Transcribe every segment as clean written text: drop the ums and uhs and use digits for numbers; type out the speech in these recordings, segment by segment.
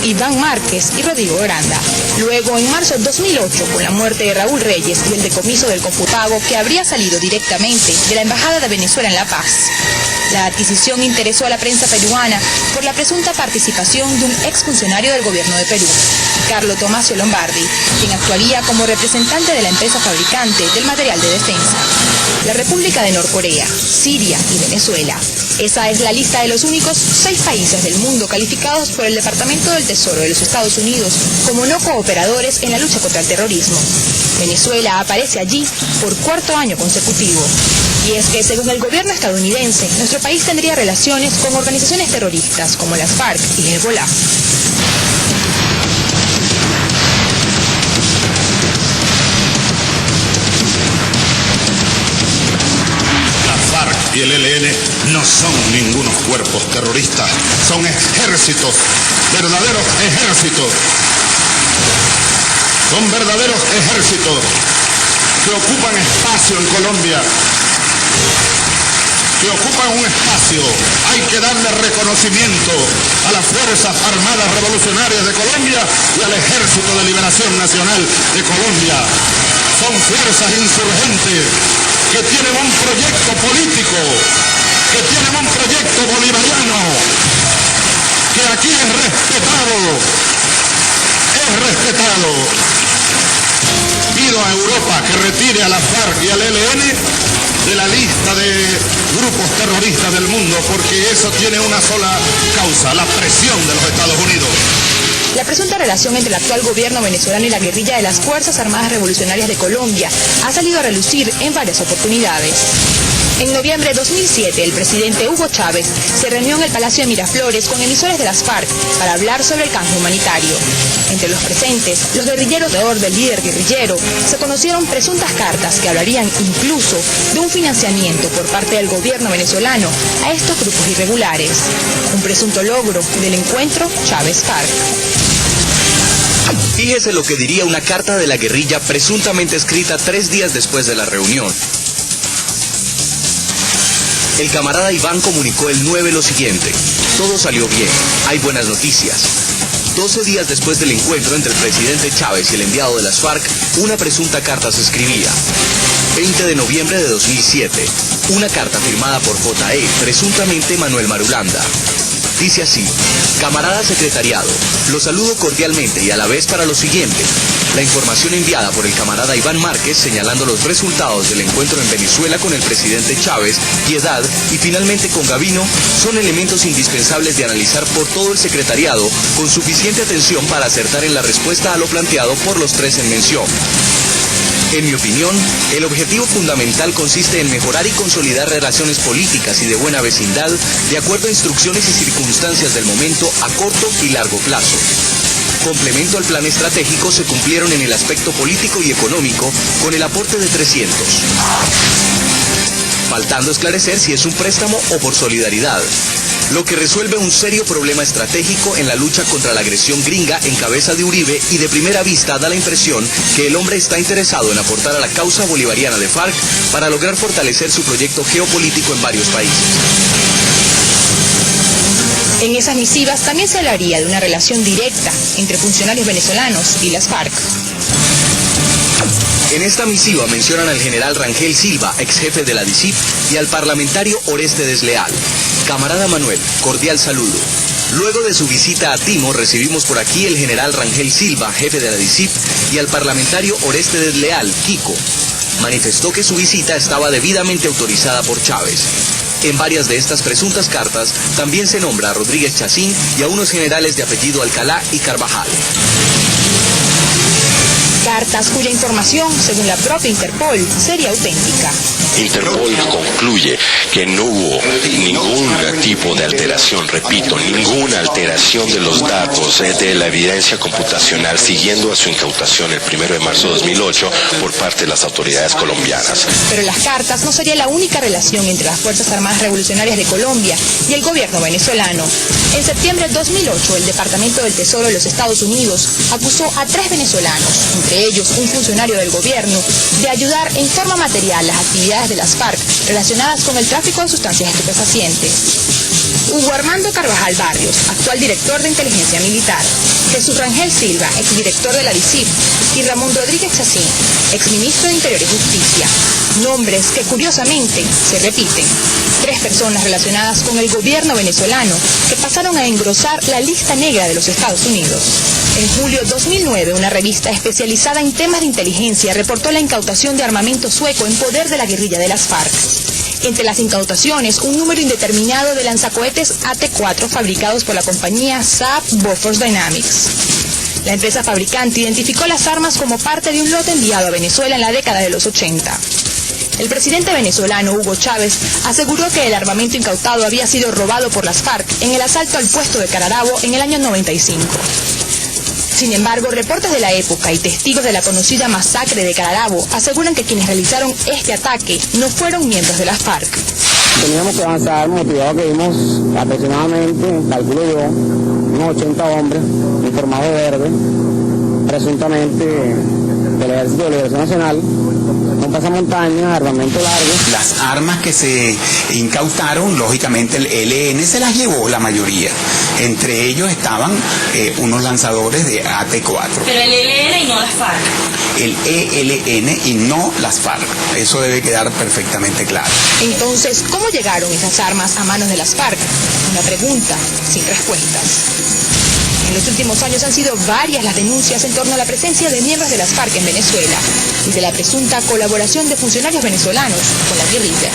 Iván Márquez y Rodrigo Granda. Luego, en marzo de 2008, con la muerte de Raúl Reyes y el decomiso del computador que habría salido directamente de la Embajada de Venezuela en La Paz. La adquisición interesó a la prensa peruana por la presunta participación de un exfuncionario del gobierno de Perú, Carlo Tomasio Lombardi, quien actuaría como representante de la empresa fabricante del material de defensa. La República de Norcorea, Siria y Venezuela. Esa es la lista de los únicos 6 países del mundo calificados por el Departamento del Tesoro de los Estados Unidos como no cooperadores en la lucha contra el terrorismo. Venezuela aparece allí por 4º año consecutivo. Y es que, según el gobierno estadounidense, nuestro país tendría relaciones con organizaciones terroristas como las FARC y Hezbollah. Y el ELN no son ningunos cuerpos terroristas, son ejércitos, verdaderos ejércitos. Son verdaderos ejércitos que ocupan espacio en Colombia, que ocupan un espacio. Hay que darle reconocimiento a las Fuerzas Armadas Revolucionarias de Colombia y al Ejército de Liberación Nacional de Colombia. Son fuerzas insurgentes que tienen un proyecto político, que tienen un proyecto bolivariano, que aquí es respetado, Pido a Europa que retire a la FARC y al ELN de la lista de grupos terroristas del mundo, porque eso tiene una sola causa, la presión de los Estados Unidos. La presunta relación entre el actual gobierno venezolano y la guerrilla de las Fuerzas Armadas Revolucionarias de Colombia ha salido a relucir en varias oportunidades. En noviembre de 2007, el presidente Hugo Chávez se reunió en el Palacio de Miraflores con emisores de las FARC para hablar sobre el canje humanitario. Entre los presentes, los guerrilleros de del líder guerrillero, se conocieron presuntas cartas que hablarían incluso de un financiamiento por parte del gobierno venezolano a estos grupos irregulares. Un presunto logro del encuentro Chávez-FARC. Fíjese lo que diría una carta de la guerrilla presuntamente escrita 3 días después de la reunión. El camarada Iván comunicó el 9 lo siguiente: todo salió bien, hay buenas noticias. 12 días después del encuentro entre el presidente Chávez y el enviado de las FARC, una presunta carta se escribía. 20 de noviembre de 2007, una carta firmada por J.E., presuntamente Manuel Marulanda. Dice así: camarada secretariado, lo saludo cordialmente y a la vez para lo siguiente. La información enviada por el camarada Iván Márquez señalando los resultados del encuentro en Venezuela con el presidente Chávez, Piedad y finalmente con Gavino son elementos indispensables de analizar por todo el secretariado con suficiente atención para acertar en la respuesta a lo planteado por los 3 en mención. En mi opinión, el objetivo fundamental consiste en mejorar y consolidar relaciones políticas y de buena vecindad de acuerdo a instrucciones y circunstancias del momento a corto y largo plazo. Complemento al plan estratégico se cumplieron en el aspecto político y económico con el aporte de 300. Faltando esclarecer si es un préstamo o por solidaridad, lo que resuelve un serio problema estratégico en la lucha contra la agresión gringa en cabeza de Uribe y de primera vista da la impresión que el hombre está interesado en aportar a la causa bolivariana de FARC para lograr fortalecer su proyecto geopolítico en varios países. En esas misivas también se hablaría de una relación directa entre funcionarios venezolanos y las FARC. En esta misiva mencionan al general Rangel Silva, ex jefe de la DICIP, y al parlamentario Oreste Desleal. Camarada Manuel, cordial saludo. Luego de su visita a Timo, recibimos por aquí el general Rangel Silva, jefe de la DICIP, y al parlamentario Oreste Desleal, Kiko. Manifestó que su visita estaba debidamente autorizada por Chávez. En varias de estas presuntas cartas también se nombra a Rodríguez Chacín y a unos generales de apellido Alcalá y Carvajal. Cartas cuya información, según la propia Interpol, sería auténtica. Interpol concluye que no hubo ningún tipo de alteración, repito, ninguna alteración de los datos de la evidencia computacional siguiendo a su incautación el 1 de marzo de 2008 por parte de las autoridades colombianas. Pero las cartas no sería la única relación entre las Fuerzas Armadas Revolucionarias de Colombia y el gobierno venezolano. En septiembre de 2008, el Departamento del Tesoro de los Estados Unidos acusó a 3 venezolanos, entre ellos un funcionario del gobierno, de ayudar en forma material las actividades de las FARC relacionadas con el tráfico de sustancias estupefacientes. Hugo Armando Carvajal Barrios, actual director de Inteligencia Militar. Jesús Rangel Silva, exdirector de la DICIP, y Ramón Rodríguez Chacín, exministro de Interior y Justicia. Nombres que curiosamente se repiten. 3 personas relacionadas con el gobierno venezolano que pasaron a engrosar la lista negra de los Estados Unidos. En julio de 2009, una revista especializada en temas de inteligencia reportó la incautación de armamento sueco en poder de la guerrilla de las FARC. Entre las incautaciones, un número indeterminado de lanzacohetes AT-4 fabricados por la compañía Saab Bofors Dynamics. La empresa fabricante identificó las armas como parte de un lote enviado a Venezuela en la década de los 80. El presidente venezolano Hugo Chávez aseguró que el armamento incautado había sido robado por las FARC en el asalto al puesto de Cararabo en el año 95. Sin embargo, reportes de la época y testigos de la conocida masacre de Cararabo aseguran que quienes realizaron este ataque no fueron miembros de las FARC. Teníamos que avanzar, motivado que vimos aproximadamente, calculo yo, unos 80 hombres uniformados de verde, presuntamente del Ejército de Liberación Nacional, con pasamontañas, armamento largo. Las armas que se incautaron, lógicamente el ELN se las llevó la mayoría. Entre ellos estaban unos lanzadores de AT-4. Pero el ELN y no las FARC. El ELN y no las FARC. Eso debe quedar perfectamente claro. Entonces, ¿cómo llegaron esas armas a manos de las FARC? Una pregunta sin respuestas. En los últimos años han sido varias las denuncias en torno a la presencia de miembros de las FARC en Venezuela y de la presunta colaboración de funcionarios venezolanos con la guerrilla.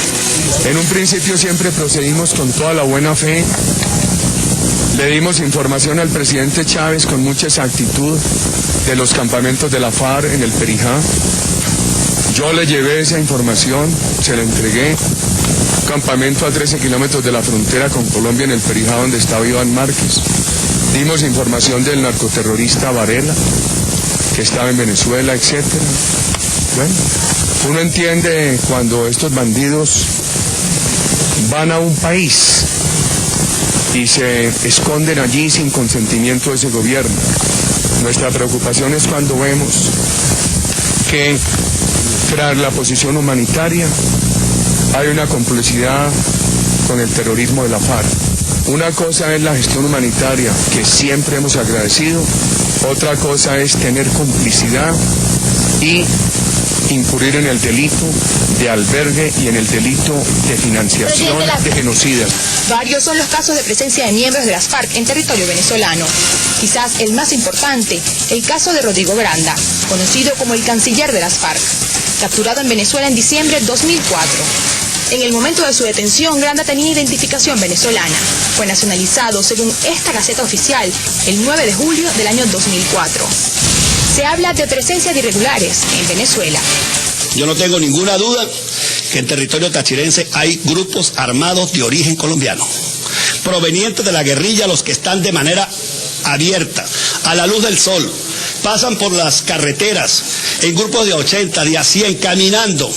En un principio siempre procedimos con toda la buena fe. Le dimos información al presidente Chávez con mucha exactitud de los campamentos de la FARC en el Perijá. Yo le llevé esa información, se la entregué. Campamento a 13 kilómetros de la frontera con Colombia en el Perijá, donde estaba Iván Márquez. Dimos información del narcoterrorista Varela, que estaba en Venezuela, etc. Bueno, uno entiende cuando estos bandidos van a un país y se esconden allí sin consentimiento de ese gobierno. Nuestra preocupación es cuando vemos que tras la posición humanitaria hay una complicidad con el terrorismo de la FARC. Una cosa es la gestión humanitaria, que siempre hemos agradecido. Otra cosa es tener complicidad y incurrir en el delito de albergue y en el delito de financiación de genocidas. Varios son los casos de presencia de miembros de las FARC en territorio venezolano. Quizás el más importante, el caso de Rodrigo Granda, conocido como el canciller de las FARC, capturado en Venezuela en diciembre de 2004. En el momento de su detención, Granda tenía identificación venezolana. Fue nacionalizado, según esta Gaceta Oficial, el 9 de julio del año 2004. Se habla de presencia de irregulares en Venezuela. Yo no tengo ninguna duda que en territorio tachirense hay grupos armados de origen colombiano, provenientes de la guerrilla, los que están de manera abierta, a la luz del sol, pasan por las carreteras en grupos de 80, de a 100, caminando,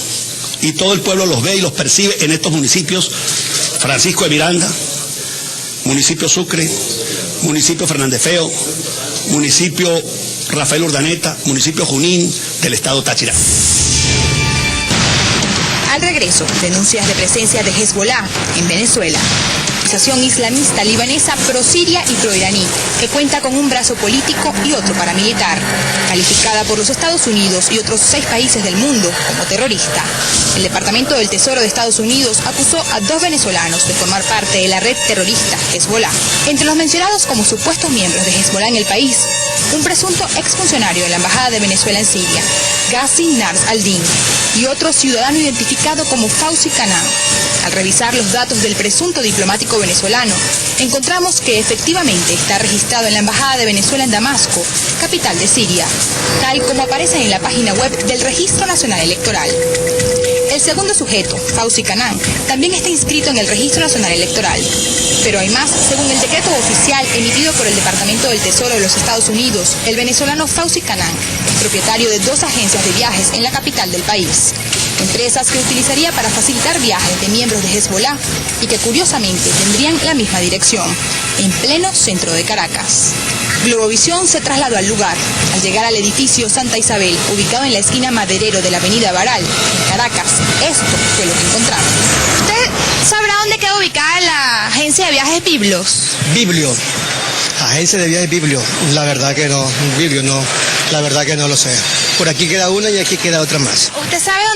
y todo el pueblo los ve y los percibe en estos municipios: Francisco de Miranda, municipio Sucre, municipio Fernández Feo, municipio Rafael Urdaneta, municipio Junín del estado Táchira. Al regreso, denuncias de presencia de Hezbollah en Venezuela. Organización islamista libanesa pro-siria y pro-iraní, que cuenta con un brazo político y otro paramilitar, calificada por los Estados Unidos y otros 6 países del mundo como terrorista. El Departamento del Tesoro de Estados Unidos acusó a 2 venezolanos de formar parte de la red terrorista Hezbollah. Entre los mencionados como supuestos miembros de Hezbollah en el país, un presunto exfuncionario de la Embajada de Venezuela en Siria, Ghazi Nars al-Din, y otro ciudadano identificado como Fauzi Canaan. Al revisar los datos del presunto diplomático venezolano, encontramos que efectivamente está registrado en la Embajada de Venezuela en Damasco, capital de Siria, tal como aparece en la página web del Registro Nacional Electoral. El segundo sujeto, Fauzi Canaan, también está inscrito en el Registro Nacional Electoral. Pero hay más. Según el decreto oficial emitido por el Departamento del Tesoro de los Estados Unidos, el venezolano Fauzi Canaan es propietario de 2 agencias de viajes en la capital del país. Empresas que utilizaría para facilitar viajes de miembros de Hezbollah y que curiosamente tendrían la misma dirección, en pleno centro de Caracas. Globovisión se trasladó al lugar. Al llegar al edificio Santa Isabel, ubicado en la esquina Maderero de la avenida Baral, en Caracas, esto fue lo que encontramos. ¿Usted sabrá dónde queda ubicada la agencia de viajes Biblos? Biblio. Agencia de viajes Biblio, la verdad que no, Biblio no, la verdad que no lo sé. Por aquí queda una y aquí queda otra más. ¿Usted sabe dónde